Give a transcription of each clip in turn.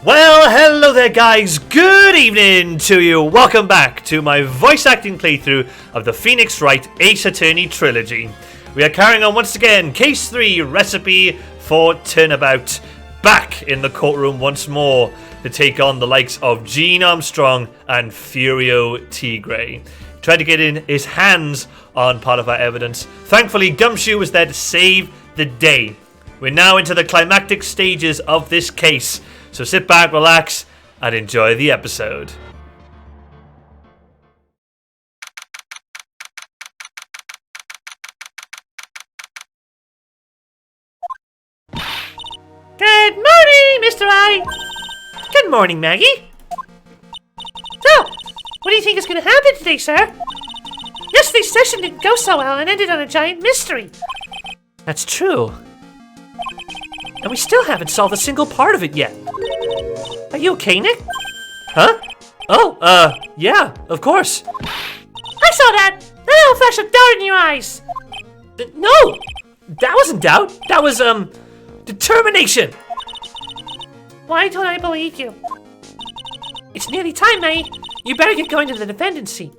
Well, hello there guys, good evening to you. Welcome back to my voice acting playthrough of the Phoenix Wright Ace Attorney Trilogy. We are carrying on once again, Case 3, Recipe for Turnabout. Back in the courtroom once more to take on the likes of Gene Armstrong and Furio Tigre. Tried to get in his hands on part of our evidence. Thankfully, Gumshoe was there to save the day. We're now into the climactic stages of this case. So sit back, relax, and enjoy the episode. Good morning, Mr. I. Good morning, Maggie. So, what do you think is going to happen today, sir? Yesterday's session didn't go so well and ended on a giant mystery. That's true. And we still haven't solved a single part of it yet. Are you okay, Nick? Huh? Oh, yeah, of course. I saw that little flash of doubt in your eyes. No, that wasn't doubt. That was, determination. Why don't I believe you? It's nearly time, Maggie. You better get going to the defendant's seat.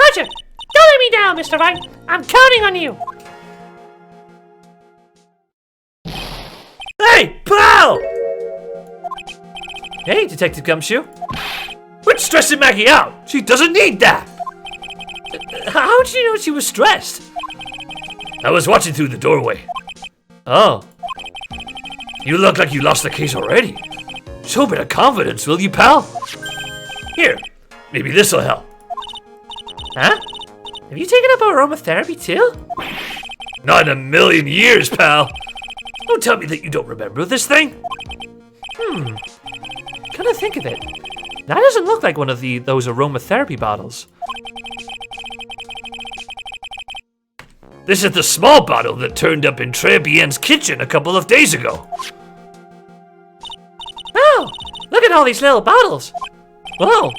Roger, don't let me down, Mr. Wright. I'm counting on you. Hey, pal! Hey, Detective Gumshoe. Quit stressing Maggie out. She doesn't need that. How did you know she was stressed? I was watching through the doorway. Oh. You look like you lost the case already. Show a bit of confidence, will you, pal? Here, maybe this'll help. Huh? Have you taken up aromatherapy too? Not in a million years, pal. Don't tell me that you don't remember this thing. Come to think of it, that doesn't look like one of those aromatherapy bottles. This is the small bottle that turned up in Trilogy's kitchen a couple of days ago. Oh, look at all these little bottles. Whoa,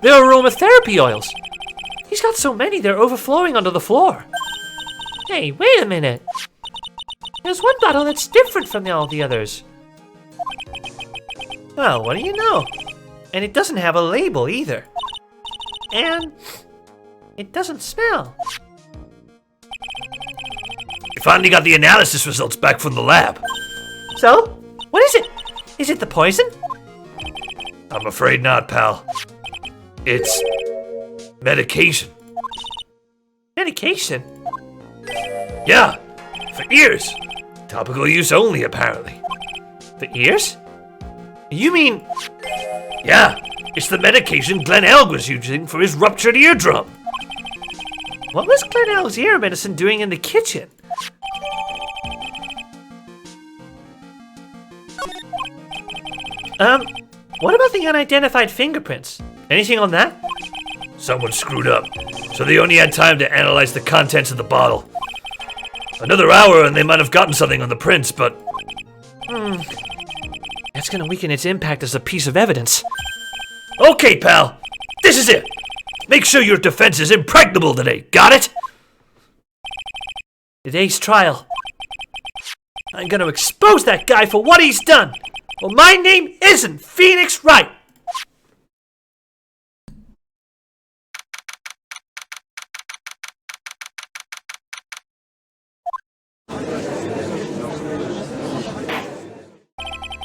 they're aromatherapy oils. He's got so many they're overflowing onto the floor. Hey, wait a minute. There's one bottle that's different from all the others. Well, what do you know? And it doesn't have a label either. And it doesn't smell. We finally got the analysis results back from the lab. So, what is it? Is it the poison? I'm afraid not, pal. It's medication. Medication? Yeah, for ears. Topical use only, apparently. For ears? You mean... Yeah, it's the medication Glenelg was using for his ruptured eardrum. What was Glenelg's ear medicine doing in the kitchen? What about the unidentified fingerprints? Anything on that? Someone screwed up, so they only had time to analyze the contents of the bottle. Another hour and they might have gotten something on the prints, but... That's gonna weaken its impact as a piece of evidence. Okay, pal. This is it. Make sure your defense is impregnable today. Got it? Today's trial. I'm gonna expose that guy for what he's done. Well, my name isn't Phoenix Wright.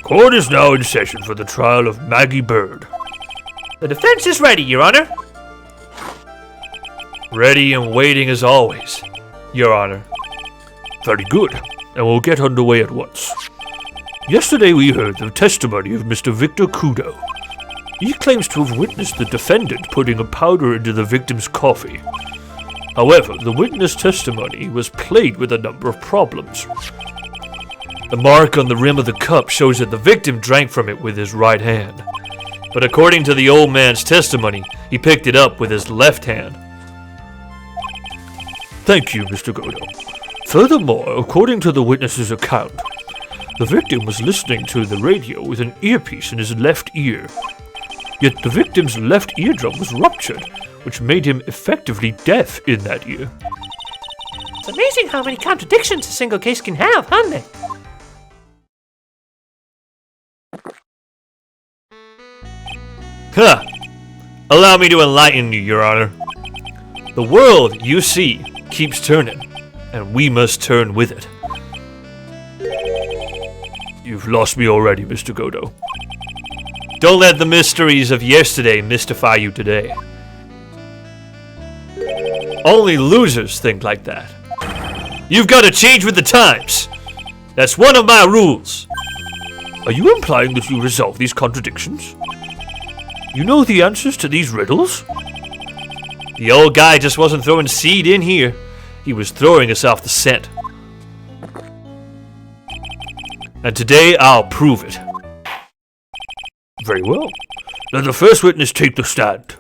Court is now in session for the trial of Maggie Bird. The defense is ready, Your Honor. Ready and waiting as always, Your Honor. Very good, and we'll get underway at once. Yesterday we heard the testimony of Mr. Victor Kudo. He claims to have witnessed the defendant putting a powder into the victim's coffee. However, the witness testimony was plagued with a number of problems. The mark on the rim of the cup shows that the victim drank from it with his right hand. But according to the old man's testimony, he picked it up with his left hand. Thank you, Mr. Godo. Furthermore, according to the witness's account, the victim was listening to the radio with an earpiece in his left ear. Yet the victim's left eardrum was ruptured, which made him effectively deaf in that ear. It's amazing how many contradictions a single case can have, huh, Nick? Huh. Allow me to enlighten you, Your Honor. The world, you see, keeps turning, and we must turn with it. You've lost me already, Mr. Godo. Don't let the mysteries of yesterday mystify you today. Only losers think like that. You've got to change with the times. That's one of my rules. Are you implying that you resolve these contradictions? You know the answers to these riddles? The old guy just wasn't throwing seed in here. He was throwing us off the scent. And today I'll prove it. Very well. Let the first witness take the stand.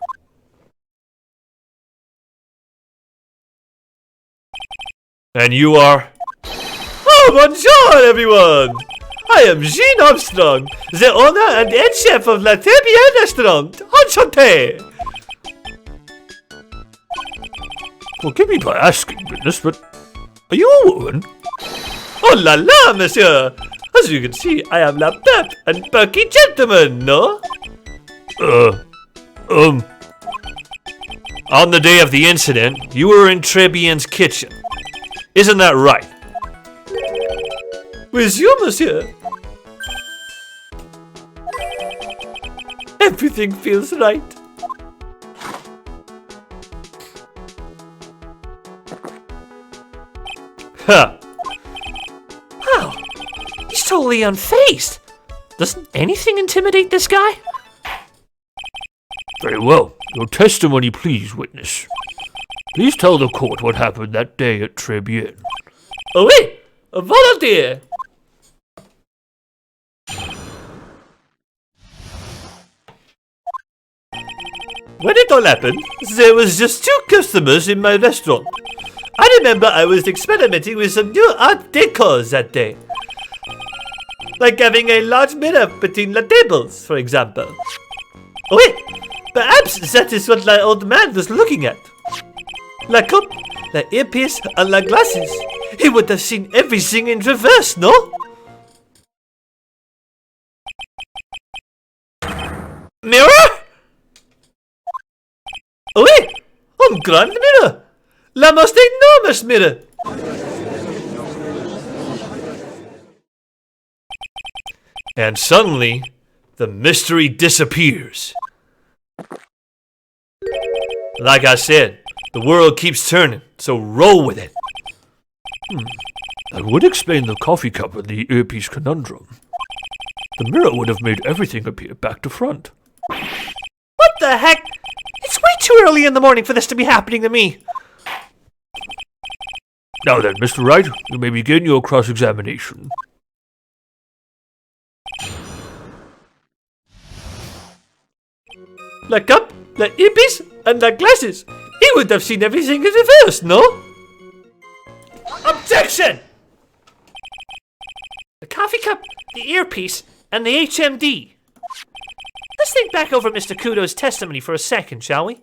And you are? Oh, bonjour, everyone! I am Jean Armstrong, the owner and head chef of La Tribulations restaurant. Enchanté! Forgive me by asking, witness, but are you a woman? Oh la la, monsieur! As you can see, I am la pep and perky gentleman, no? On the day of the incident, you were in Tribulations' kitchen. Isn't that right? With you, monsieur. Everything feels right. Huh. Wow, he's totally unfazed. Doesn't anything intimidate this guy? Very well. Your testimony, please, witness. Please tell the court what happened that day at Tribune. Oh wait, a volunteer. When it all happened, there was just 2 customers in my restaurant. I remember I was experimenting with some new art decors that day. Like having a large mirror between the tables, for example. Oh wait, perhaps that is what the old man was looking at. La cup, the earpiece, and the glasses. He would have seen everything in reverse, no? Mirror? Oh wait, grand mirror. La most enormous mirror. And suddenly, the mystery disappears. Like I said, the world keeps turning, so roll with it. That would explain the coffee cup and the earpiece conundrum. The mirror would have made everything appear back to front. What the heck? It's way too early in the morning for this to be happening to me. Now then, Mr. Wright, you may begin your cross-examination. The cup, the earpiece, and the glasses. He would have seen everything in reverse, no? Objection! The coffee cup, the earpiece, and the HMD. Let's think back over Mr. Kudo's testimony for a second, shall we?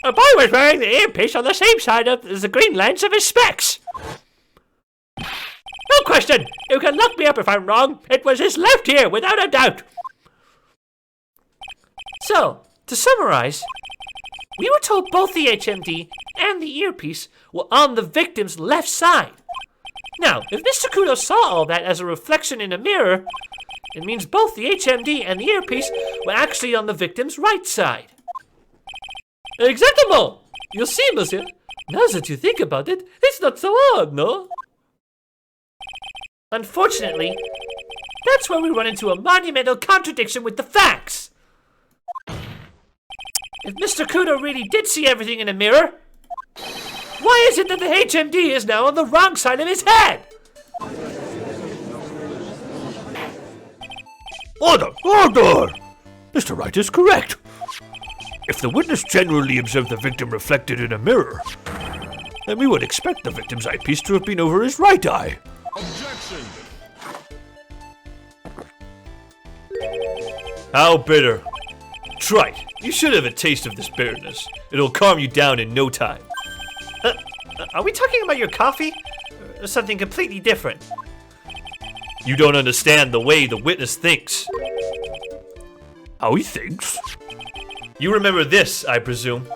A boy was wearing the earpiece on the same side as the green lens of his specs. No question! You can look me up if I'm wrong. It was his left ear, without a doubt. So, to summarize, we were told both the HMD and the earpiece were on the victim's left side. Now, if Mr. Kudo saw all that as a reflection in a mirror, it means both the HMD and the earpiece were actually on the victim's right side. Exactement! You see, monsieur, now that you think about it, it's not so hard, no? Unfortunately, that's where we run into a monumental contradiction with the facts. If Mr. Kudo really did see everything in a mirror, why is it that the HMD is now on the wrong side of his head? Order! Order! Mr. Wright is correct. If the witness generally observed the victim reflected in a mirror, then we would expect the victim's eyepiece to have been over his right eye. Objection! How bitter. Trite, you should have a taste of this bitterness. It'll calm you down in no time. Are we talking about your coffee? Or something completely different? You don't understand the way the witness thinks. How he thinks. You remember this, I presume.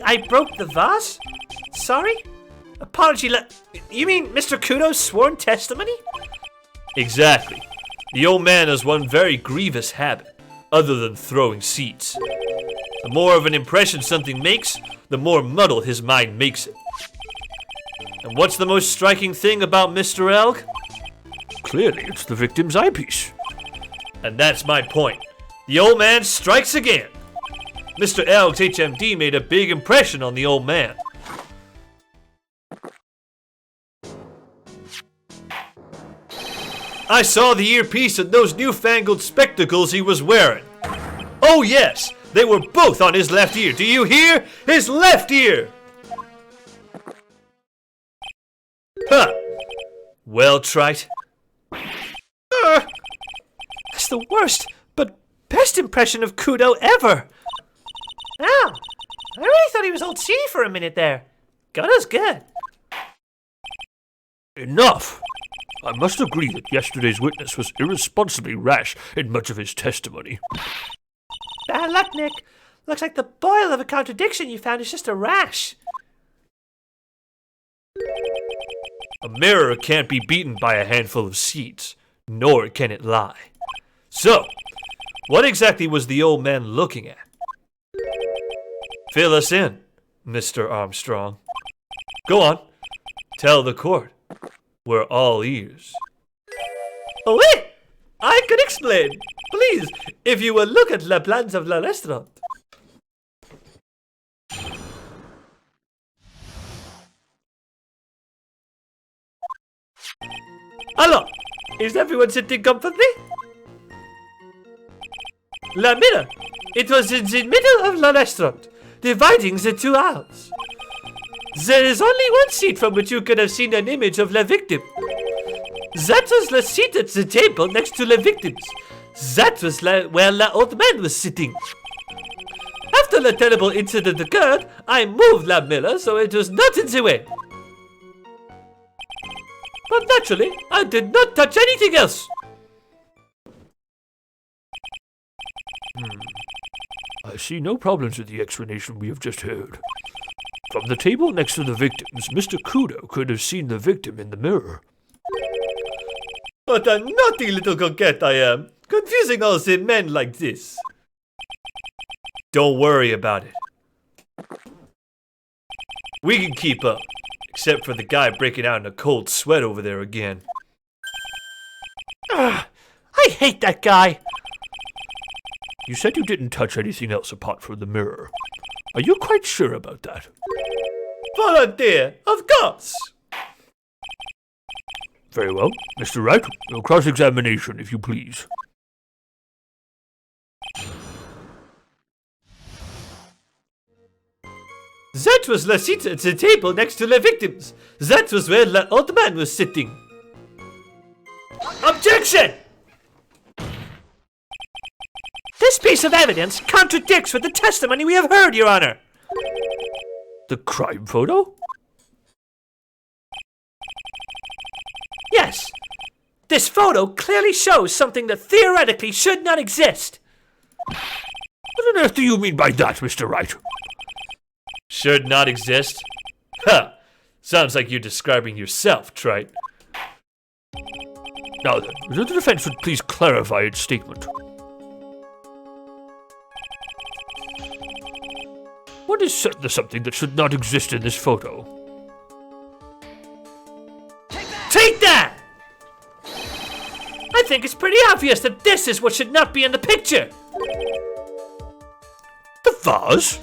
I broke the vase? Sorry? Apology You mean Mr. Kudo's sworn testimony? Exactly. The old man has one very grievous habit, other than throwing seeds. The more of an impression something makes, the more muddled his mind makes it. And what's the most striking thing about Mr. Elg? Clearly, it's the victim's eyepiece. And that's my point. The old man strikes again. Mr. Elg's HMD made a big impression on the old man. I saw the earpiece and those newfangled spectacles he was wearing. Oh yes, they were both on his left ear. Do you hear? His left ear! Huh. Well, Trite. That's the worst, but best impression of Kudo ever. Oh, I really thought he was old seedy for a minute there. Got us good. Enough! I must agree that yesterday's witness was irresponsibly rash in much of his testimony. Bad luck, Nick. Looks like the boil of a contradiction you found is just a rash. A mirror can't be beaten by a handful of seeds, nor can it lie. So, what exactly was the old man looking at? Fill us in, Mr. Armstrong. Go on, tell the court. We're all ears. Oh, wait! I could explain. Please, if you will look at the plans of the restaurant. Hello, is everyone sitting comfortably? La mirror. It was in the middle of the restaurant, dividing the two aisles. There is only one seat from which you could have seen an image of the victim. That was the seat at the table next to the victims. That was where the old man was sitting. After the terrible incident occurred, I moved the mirror so it was not in the way. But naturally, I did not touch anything else. I see no problems with the explanation we have just heard. From the table next to the victims, Mr. Kudo could have seen the victim in the mirror. What a naughty little coquette I am, confusing all the men like this. Don't worry about it. We can keep up, except for the guy breaking out in a cold sweat over there again. I hate that guy. You said you didn't touch anything else apart from the mirror. Are you quite sure about that? Volunteer, of course. Very well. Mr. Wright, your cross-examination, if you please. That was the seat at the table next to the victims. That was where the old man was sitting. Objection! This piece of evidence contradicts with the testimony we have heard, Your Honor. The crime photo? Yes. This photo clearly shows something that theoretically should not exist. What on earth do you mean by that, Mr. Wright? Should not exist? Huh. Sounds like you're describing yourself, Trite. Now then, the defense would please clarify its statement. What is the something that should not exist in this photo? Take that! I think it's pretty obvious that this is what should not be in the picture. The vase?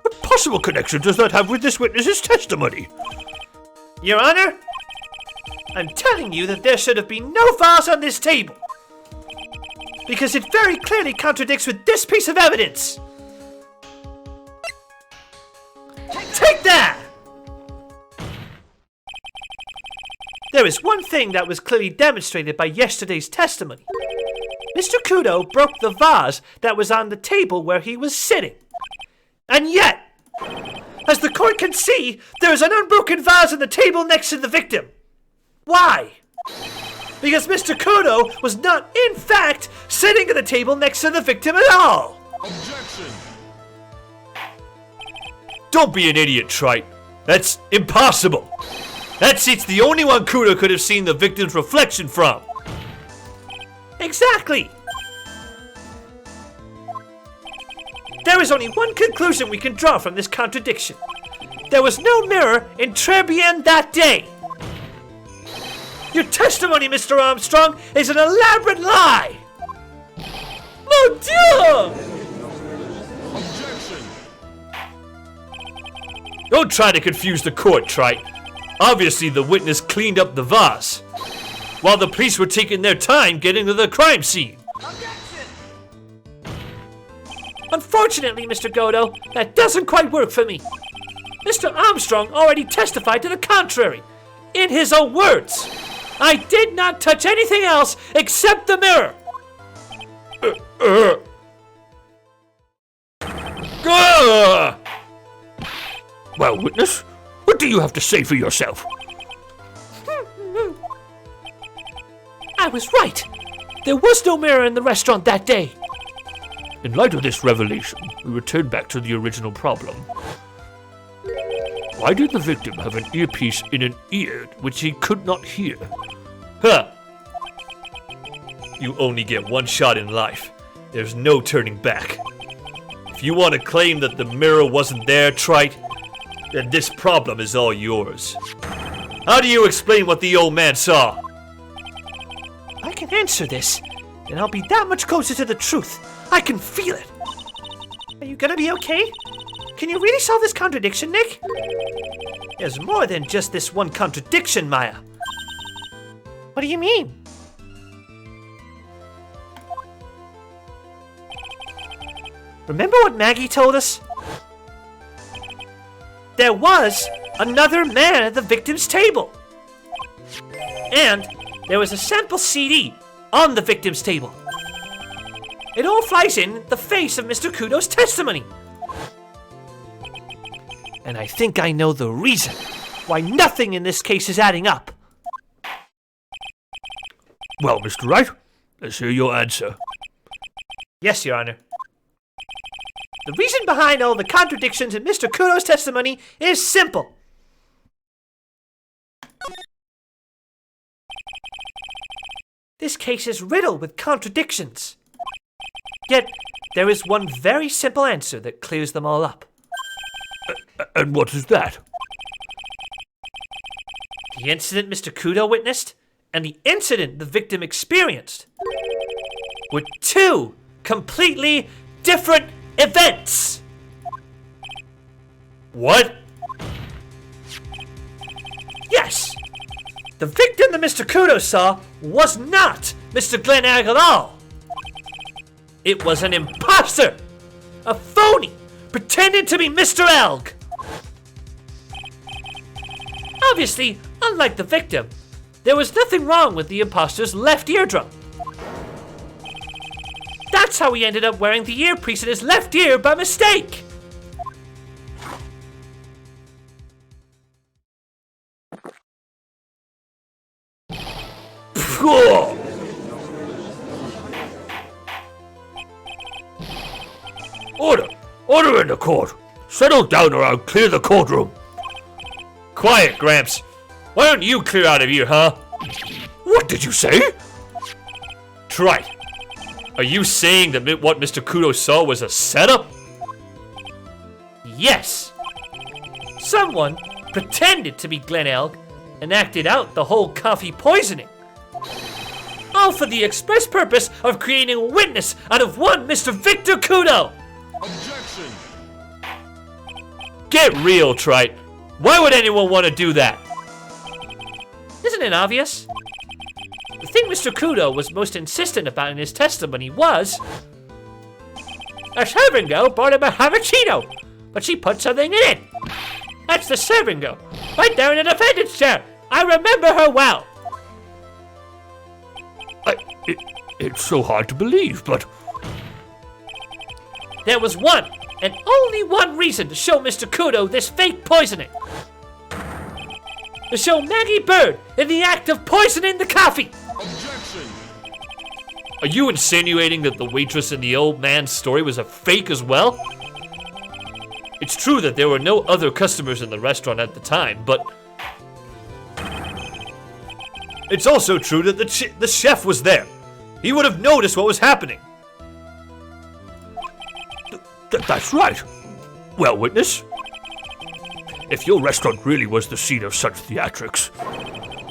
What possible connection does that have with this witness's testimony? Your Honor, I'm telling you that there should have been no vase on this table. Because it very clearly contradicts with this piece of evidence. Take that! There is one thing that was clearly demonstrated by yesterday's testimony. Mr. Kudo broke the vase that was on the table where he was sitting. And yet, as the court can see, there is an unbroken vase on the table next to the victim. Why? Because Mr. Kudo was not, in fact, sitting at the table next to the victim at all. Objection! Don't be an idiot, Trite. That's impossible. That seat's the only one Kudo could have seen the victim's reflection from. Exactly! There is only one conclusion we can draw from this contradiction. There was no mirror in Tribulations that day. Your testimony, Mr. Armstrong, is an elaborate lie! Mon Dieu! Objection! Don't try to confuse the court, Trite. Obviously, the witness cleaned up the vase, while the police were taking their time getting to the crime scene. Unfortunately, Mr. Godo, that doesn't quite work for me. Mr. Armstrong already testified to the contrary. In his own words, I did not touch anything else except the mirror. Well, witness, what do you have to say for yourself? I was right. There was no mirror in the restaurant that day. In light of this revelation, we return back to the original problem. Why did the victim have an earpiece in an ear which he could not hear? Huh! You only get one shot in life. There's no turning back. If you want to claim that the mirror wasn't there, Trite, then this problem is all yours. How do you explain what the old man saw? I can answer this, and I'll be that much closer to the truth. I can feel it. Are you gonna be okay? Can you really solve this contradiction, Nick? There's more than just this one contradiction, Maya. What do you mean? Remember what Maggie told us? There was another man at the victim's table. And there was a sample CD on the victim's table. It all flies in the face of Mr. Kudo's testimony. And I think I know the reason why nothing in this case is adding up. Well, Mr. Wright, let's hear your answer. Yes, Your Honor. The reason behind all the contradictions in Mr. Kudo's testimony is simple. This case is riddled with contradictions. Yet, there is one very simple answer that clears them all up. And what is that? The incident Mr. Kudo witnessed and the incident the victim experienced were two completely different events. What? Yes, the victim that Mr. Kudo saw was not Mr. Glenn Agg at all. It was an imposter, a phony, pretending to be Mr. Elg. Obviously, unlike the victim, there was nothing wrong with the imposter's left eardrum. That's how he ended up wearing the earpiece in his left ear by mistake. Order in the court. Settle down or I'll clear the courtroom. Quiet, Gramps. Why don't you clear out of here, huh? What did you say? Trite. Are you saying that what Mr. Kudo saw was a setup? Yes. Someone pretended to be Glenn Elg and acted out the whole coffee poisoning. All for the express purpose of creating a witness out of one Mr. Victor Kudo. Objection! Get real, Trite. Why would anyone want to do that? Isn't it obvious? The thing Mr. Kudo was most insistent about in his testimony was a serving girl brought him a cappuccino, but she put something in it. That's the serving girl, right there in the defendant's chair. I remember her well. It's so hard to believe, but... There was one, and only one reason to show Mr. Kudo this fake poisoning. To show Maggie Bird in the act of poisoning the coffee. Objection! Are you insinuating that the waitress in the old man's story was a fake as well? It's true that there were no other customers in the restaurant at the time, but it's also true that the chef was there. He would have noticed what was happening. That's right. Well, witness, if your restaurant really was the scene of such theatrics,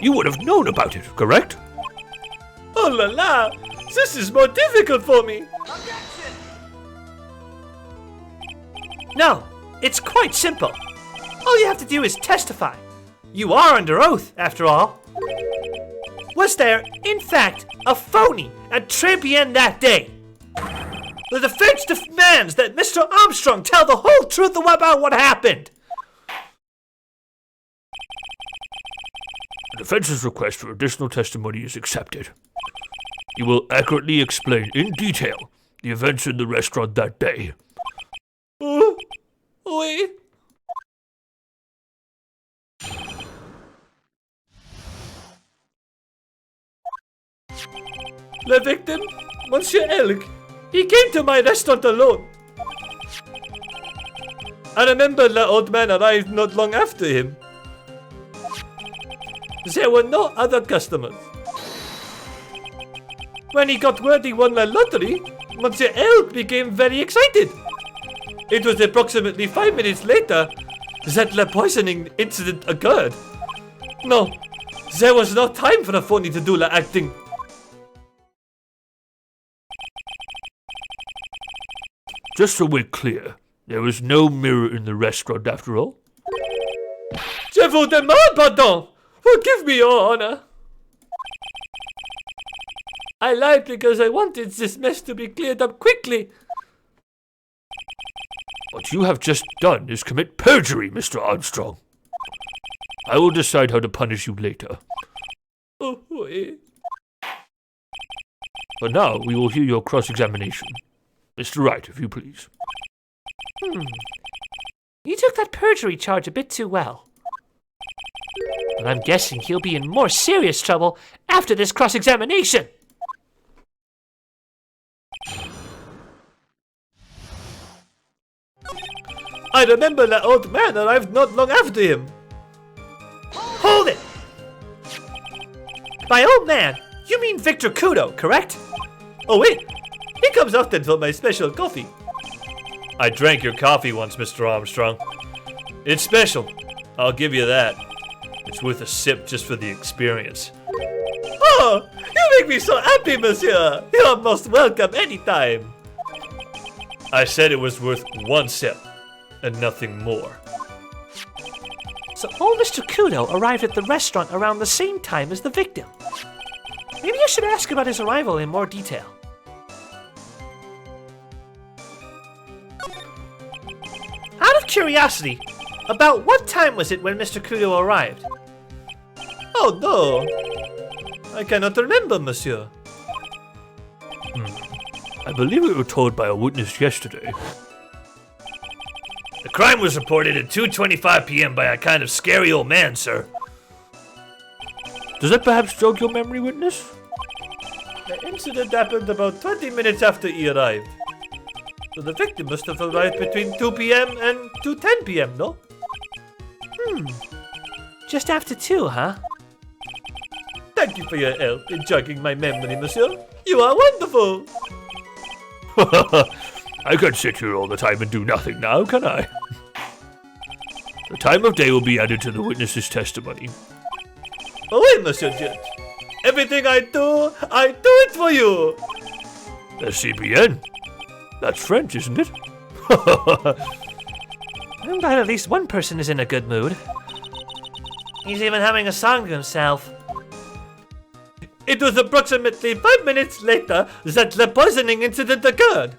you would have known about it, correct? Oh la la! This is more difficult for me! No, it's quite simple. All you have to do is testify. You are under oath, after all. Was there, in fact, a phony at Tribune that day? The defense demands that Mr. Armstrong tell the whole truth about what happened. The defense's request for additional testimony is accepted. You will accurately explain in detail the events in the restaurant that day. Oui. The victim, Monsieur Elk, he came to my restaurant alone. I remember the old man arrived not long after him. There were no other customers. When he got word he won the lottery, Monsieur Elk became very excited. It was approximately 5 minutes later that the poisoning incident occurred. No, there was no time for a phony to do the acting. Just so we're clear, there was no mirror in the restaurant after all? Je vous demande pardon! Forgive me, Your Honor! I lied because I wanted this mess to be cleared up quickly. What you have just done is commit perjury, Mr. Armstrong. I will decide how to punish you later. Oh, oui. But now we will hear your cross-examination. Mr. Wright, if you please. You took that perjury charge a bit too well. But I'm guessing he'll be in more serious trouble after this cross-examination. I remember that old man arrived not long after him. Hold it! By old man, you mean Victor Kudo, correct? Oh wait, he comes often for my special coffee. I drank your coffee once, Mr. Armstrong. It's special, I'll give you that. It's worth a sip just for the experience. Oh, you make me so happy, monsieur. You are most welcome anytime. I said it was worth one sip, and nothing more. So old Mr. Kudo arrived at the restaurant around the same time as the victim. Maybe I should ask about his arrival in more detail. Out of curiosity, about what time was it when Mr. Kudo arrived? Oh no, I cannot remember, monsieur. I believe we were told by a witness yesterday. The crime was reported at 2:25 p.m. by a kind of scary old man, sir. Does that perhaps jog your memory, witness? The incident happened about 20 minutes after he arrived. So the victim must have arrived between 2 p.m. and 2:10 p.m., no? Just after 2, huh? Thank you for your help in jogging my memory, monsieur. You are wonderful. I can't sit here all the time and do nothing now, can I? The time of day will be added to the witness's testimony. Oh wait, monsieur Judge. Everything I do it for you. CBN? That's French, isn't it? I'm glad at least one person is in a good mood. He's even having a song to himself. It was approximately 5 minutes later that the poisoning incident occurred.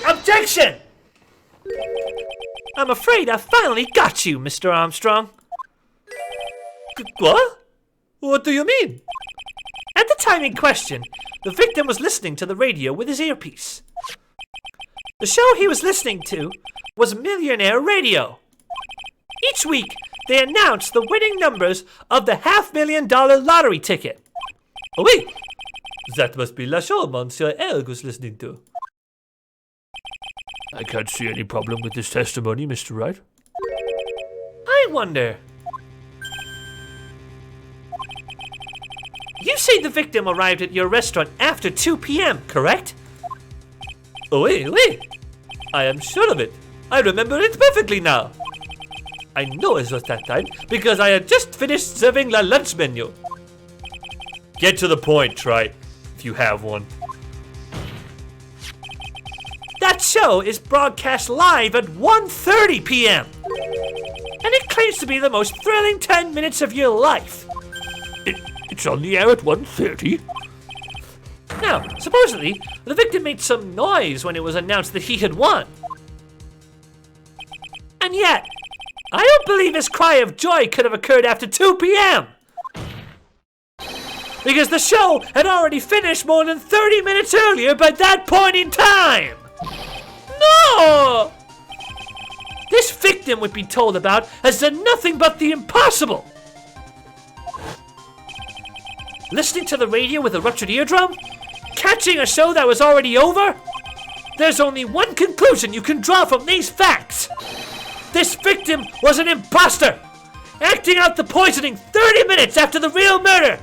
Objection! I'm afraid I finally got you, Mr. Armstrong. What? What do you mean? At the time in question, the victim was listening to the radio with his earpiece. The show he was listening to was Millionaire Radio. Each week, they announced the winning numbers of the $500,000 lottery ticket. Oh wait, That must be La show Monsieur Elg was listening to. I can't see any problem with this testimony, Mr. Wright. I wonder. You say the victim arrived at your restaurant after 2 p.m., correct? Oui. I am sure of it. I remember it perfectly now. I know it was that time because I had just finished serving la lunch menu. Get to the point, Trilogy, if you have one. That show is broadcast live at 1:30 p.m. And it claims to be the most thrilling 10 minutes of your life. It's on the air at 1:30. Now, supposedly, the victim made some noise when it was announced that he had won. And yet, I don't believe his cry of joy could have occurred after 2 p.m. Because the show had already finished more than 30 minutes earlier by that point in time. No! This victim would be told about has done nothing but the impossible. Listening to the radio with a ruptured eardrum? Catching a show that was already over? There's only one conclusion you can draw from these facts. This victim was an imposter, acting out the poisoning 30 minutes after the real murder.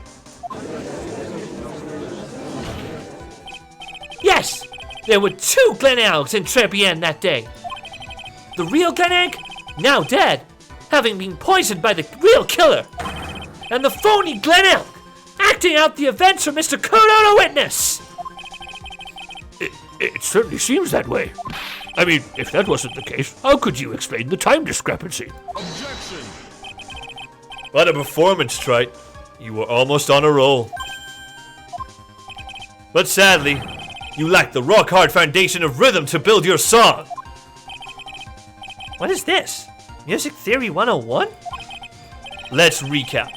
Yes, there were 2 Glenelgs in Tribulations that day. The real Glenelg, now dead, having been poisoned by the real killer. And the phony Glenelg, acting out the events for Mr. Kudo to witness. It certainly seems that way. I mean, if that wasn't the case, how could you explain the time discrepancy? Objection! What a performance, Trilogy. You were almost on a roll. But sadly, you lack the rock-hard foundation of rhythm to build your song. What is this? Music Theory 101? Let's recap.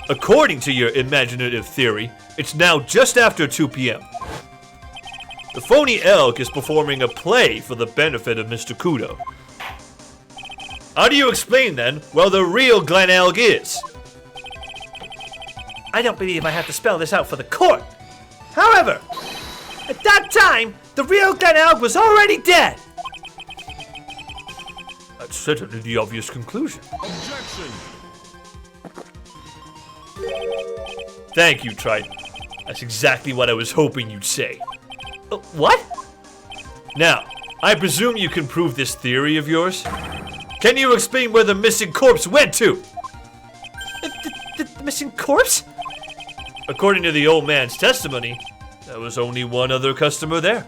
According to your imaginative theory, it's now just after 2 p.m. The phony elk is performing a play for the benefit of Mr. Kudo. How do you explain, then, where the real Glenelg is? I don't believe I have to spell this out for the court. However, at that time, the real Glenelg was already dead. That's certainly the obvious conclusion. Objection! Thank you, Trilogy. That's exactly what I was hoping you'd say. What? Now, I presume you can prove this theory of yours? Can you explain where the missing corpse went to? The missing corpse? According to the old man's testimony, there was only one other customer there.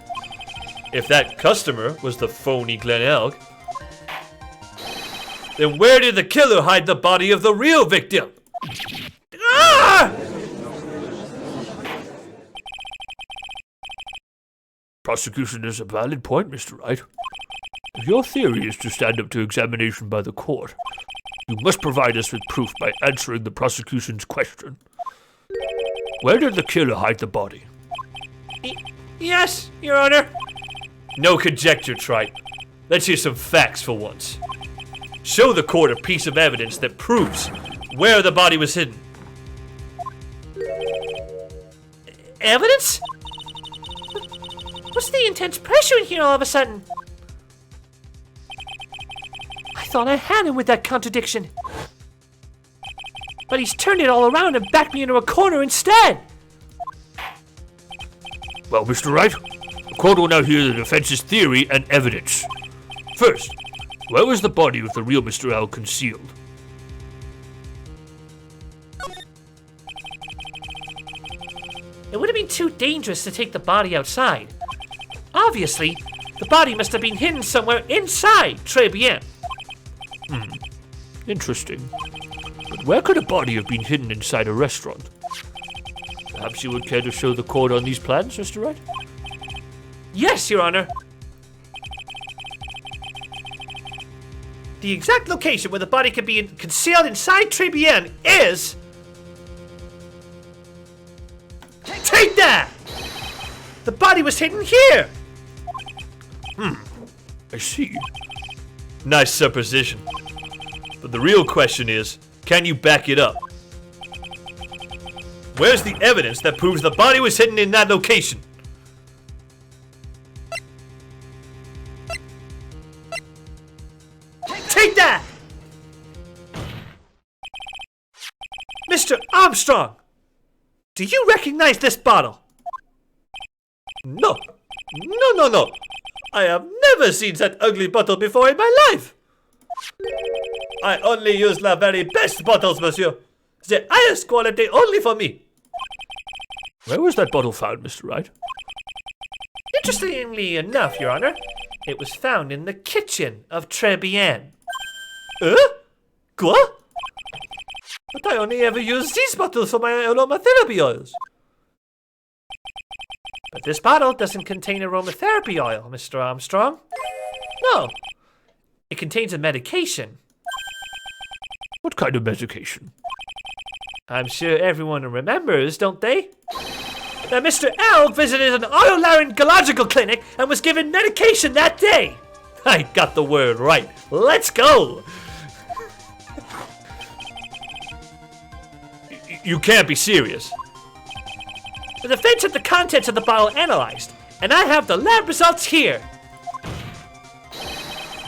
If that customer was the phony Glenelg, then where did the killer hide the body of the real victim? Ah! Prosecution is a valid point, Mr. Wright. If your theory is to stand up to examination by the court, you must provide us with proof by answering the prosecution's question. Where did the killer hide the body? Yes, Your Honor. No conjecture, Trilogy. Let's hear some facts for once. Show the court a piece of evidence that proves where the body was hidden. Evidence? What's the intense pressure in here all of a sudden? I thought I had him with that contradiction. But he's turned it all around and backed me into a corner instead. Well, Mr. Wright, the court will now hear the defense's theory and evidence. First, where was the body of the real Mr. L concealed? It would have been too dangerous to take the body outside. Obviously, the body must have been hidden somewhere inside Tribulations. Interesting. But where could a body have been hidden inside a restaurant? Perhaps you would care to show the court on these plans, Mr. Wright? Yes, Your Honor. The exact location where the body could be concealed inside Tribulations is... Take that! The body was hidden here! I see. Nice supposition. But the real question is, can you back it up? Where's the evidence that proves the body was hidden in that location? Take that! Mr. Armstrong! Do you recognize this bottle? No. No. I have never seen that ugly bottle before in my life. I only use the very best bottles, monsieur. The highest quality only for me. Where was that bottle found, Mr. Wright? Interestingly enough, Your Honor, it was found in the kitchen of Tribulations. Quoi? But I only ever use these bottles for my aromatherapy oils. But this bottle doesn't contain aromatherapy oil, Mr. Armstrong. No. It contains a medication. What kind of medication? I'm sure everyone remembers, don't they? That Mr. L visited an otolaryngological clinic and was given medication that day. I got the word right. Let's go! You can't be serious. The defense had the contents of the bottle analyzed, and I have the lab results here.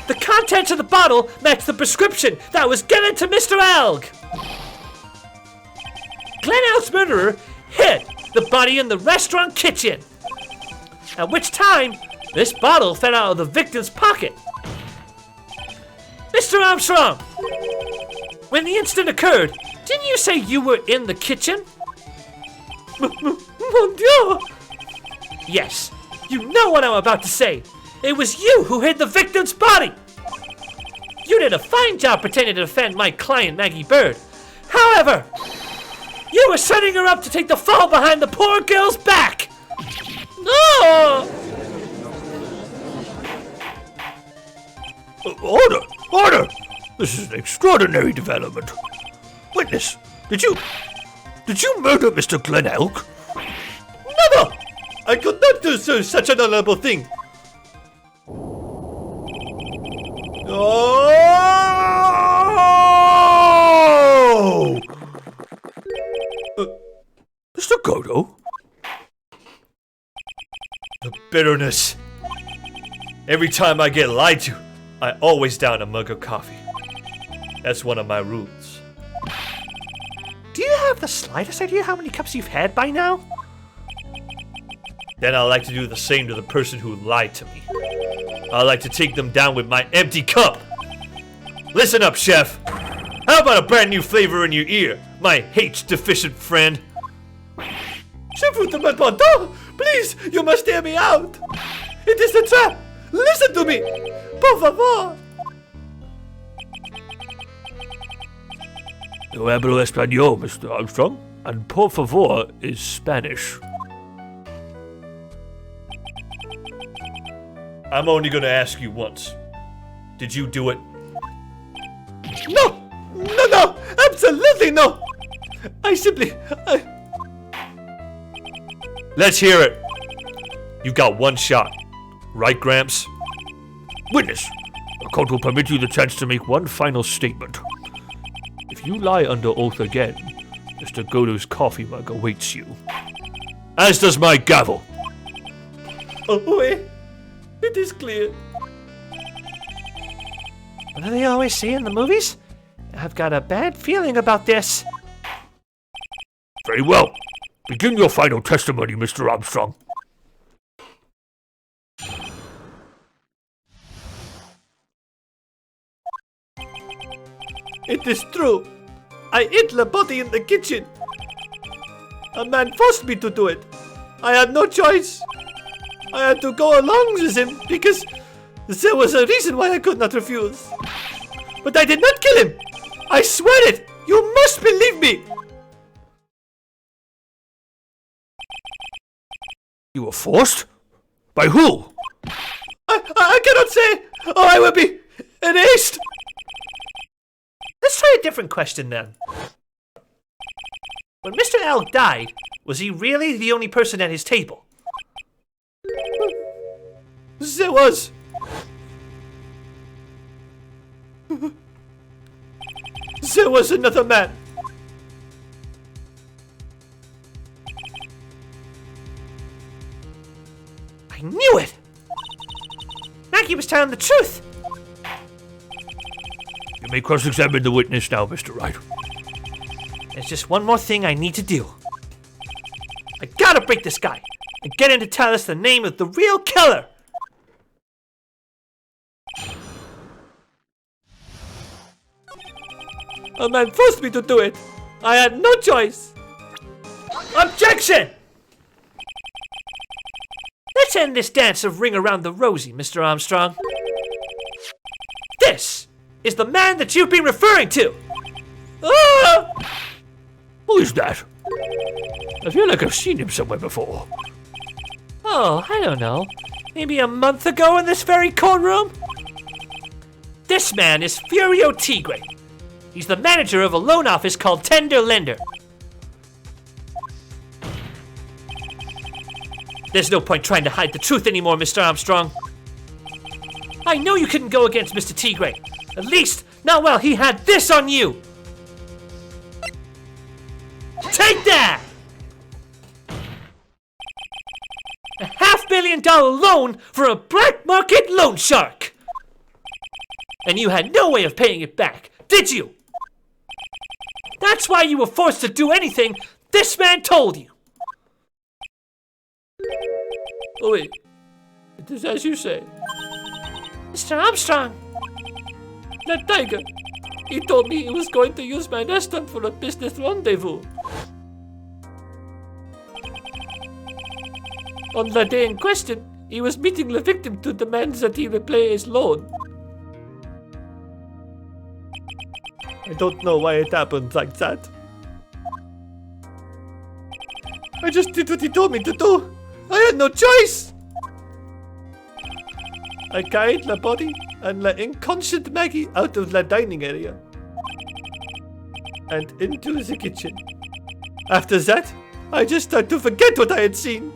The contents of the bottle match the prescription that was given to Mr. Elg. Glenn Elg's murderer hid the body in the restaurant kitchen, at which time this bottle fell out of the victim's pocket. Mr. Armstrong, when the incident occurred, didn't you say you were in the kitchen? Mon Dieu! Yes, you know what I'm about to say. It was you who hid the victim's body. You did a fine job pretending to defend my client, Maggie Bird. However, you were setting her up to take the fall behind the poor girl's back. No! Order! This is an extraordinary development. Witness, did you murder Mr. Glenn Elk? Never! I could not do such an honorable thing. Oh! Mr. Godo? The bitterness. Every time I get lied to, I always down a mug of coffee. That's one of my rules. Do you have the slightest idea how many cups you've had by now? Then I like to do the same to the person who lied to me. I like to take them down with my empty cup. Listen up, chef. How about a brand new flavor in your ear, my H-deficient friend? Chef with the pardon, please, you must hear me out. It is a trap. Listen to me. Por favor. Yo hablo español, Mr. Armstrong, and por favor is Spanish. I'm only gonna ask you once. Did you do it? No! No! Absolutely no! Let's hear it. You got one shot. Right, Gramps? Witness, the court will permit you the chance to make one final statement. If you lie under oath again, Mr. Godo's coffee mug awaits you. As does my gavel. Oh, wait. It is clear. What do they always say in the movies? I've got a bad feeling about this. Very well. Begin your final testimony, Mr. Armstrong. It is true. I ate the body in the kitchen. A man forced me to do it. I had no choice. I had to go along with him because there was a reason why I could not refuse. But I did not kill him. I swear it. You must believe me. You were forced? By who? I cannot say. Oh, I will be erased. Let's try a different question then. When Mr. Elk died, was he really the only person at his table? There was. There was another man. I knew it! Maggie was telling the truth! You may cross-examine the witness now, Mr. Wright. There's just one more thing I need to do. I gotta break this guy and get him to tell us the name of the real killer! A man forced me to do it. I had no choice. Objection! Let's end this dance of Ring Around the Rosie, Mr. Armstrong. This is the man that you've been referring to! Ah! Who is that? I feel like I've seen him somewhere before. Oh, I don't know. Maybe a month ago in this very courtroom? This man is Furio Tigre. He's the manager of a loan office called Tender Lender. There's no point trying to hide the truth anymore, Mr. Armstrong. I know you couldn't go against Mr. Tigre. At least, not while he had this on you. Take that! A $500,000 loan for a black market loan shark! And you had no way of paying it back, did you? That's why you were forced to do anything this man told you. Oh wait, it is as you say. Mr. Armstrong! That tiger, he told me he was going to use my restaurant for a business rendezvous. On the day in question, he was meeting the victim to demand that he repay his loan. I don't know why it happened like that. I just did what he told me to do. I had no choice. I carried the body and the inconscient Maggie out of the dining area and into the kitchen. After that, I just started to forget what I had seen.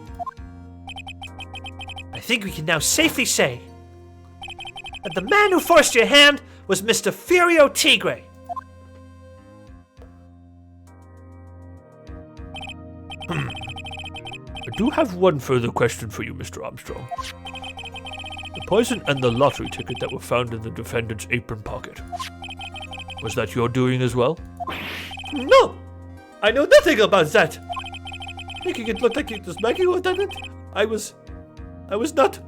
I think we can now safely say that the man who forced your hand was Mr. Furio Tigre. I do have one further question for you, Mr. Armstrong. The poison and the lottery ticket that were found in the defendant's apron pocket. Was that your doing as well? No! I know nothing about that! Making it look like it was Maggie who had done it? I was not.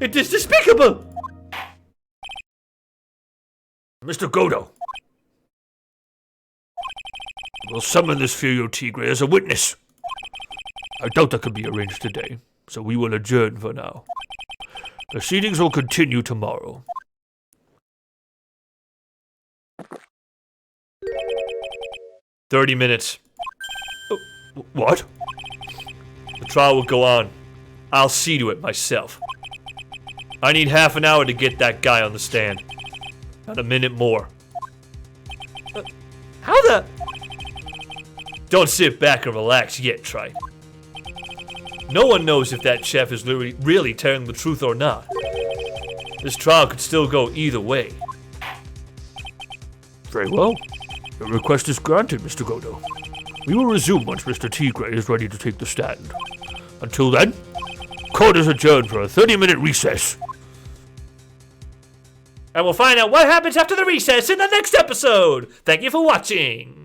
It is despicable! Mr. Godo. We'll summon this Furio Tigre as a witness. I doubt that can be arranged today, so we will adjourn for now. Proceedings will continue tomorrow. "30 minutes. What? The trial will go on. I'll see to it myself. I need half an hour to get that guy on the stand. Not a minute more. How the... Don't sit back and relax yet, Wright. No one knows if that chef is really telling the truth or not. This trial could still go either way. Very well. Your request is granted, Mr. Godo. We will resume once Mr. Tigre is ready to take the stand. Until then, court is adjourned for a 30-minute recess. And we'll find out what happens after the recess in the next episode. Thank you for watching.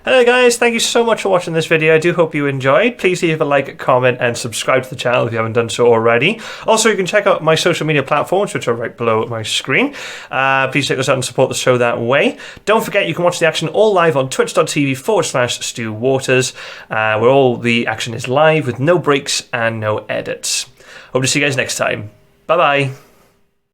Hello guys, thank you so much for watching this video. I do hope you enjoyed. Please leave a like, comment, and subscribe to the channel if you haven't done so already. Also, you can check out my social media platforms, which are right below my screen. Please check us out and support the show that way. Don't forget, you can watch the action all live on twitch.tv/Stu Waters, where all the action is live with no breaks and no edits. Hope to see you guys next time. Bye-bye.